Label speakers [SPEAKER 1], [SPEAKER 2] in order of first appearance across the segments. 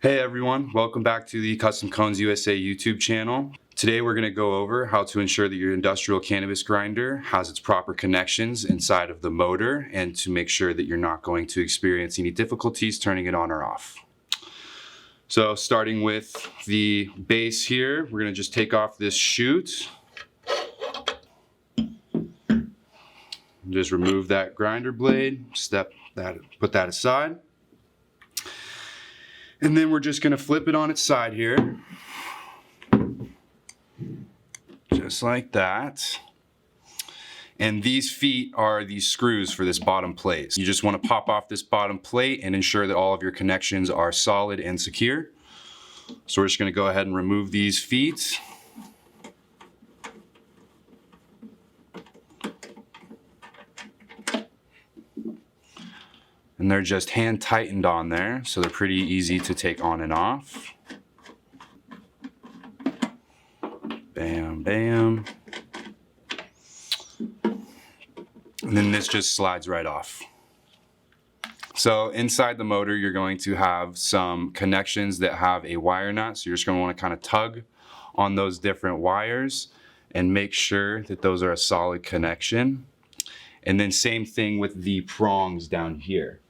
[SPEAKER 1] Hey everyone, welcome back to the Custom Cones USA YouTube channel. Today we're going to go over how to ensure that your industrial cannabis grinder has its proper connections inside of the motor and to make sure that you're not going to experience any difficulties turning it on or off. So starting with the base here, we're going to just take off this chute. Just remove that grinder blade, put that aside. And then we're just going to flip it on its side here. Just like that. And these feet are the screws for this bottom plate. You just want to pop off this bottom plate and ensure that all of your connections are solid and secure. So we're just going to go ahead and remove these feet. And they're just hand tightened on there, so they're pretty easy to take on and off. Bam, bam. And then this just slides right off. So inside the motor, you're going to have some connections that have a wire nut. So you're just going to want to kind of tug on those different wires and make sure that those are a solid connection. And then same thing with the prongs down here.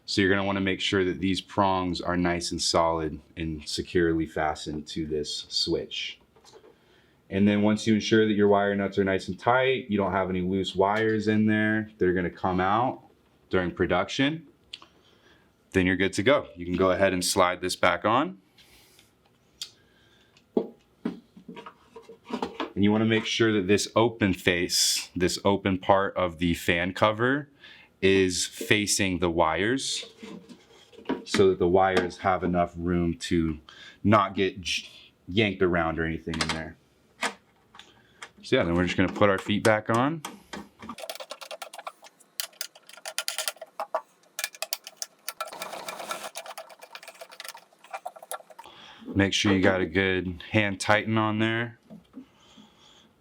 [SPEAKER 1] So you're going to want to make sure that these prongs are nice and solid and securely fastened to this switch. And then once you ensure that your wire nuts are nice and tight, you don't have any loose wires in there that are going to come out during production, then you're good to go. You can go ahead and slide this back on. And you want to make sure that this open face, this open part of the fan cover, is facing the wires so that the wires have enough room to not get yanked around or anything in there. So yeah, then we're just going to put our feet back on. Make sure you got a good hand tighten on there.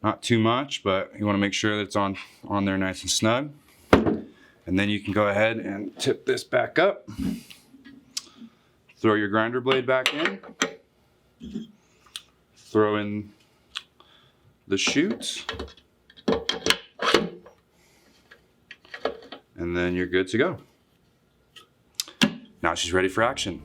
[SPEAKER 1] Not too much, but you want to make sure that it's on there nice and snug. And then you can go ahead and tip this back up. Throw your grinder blade back in. Throw in the chute. And then you're good to go. Now she's ready for action.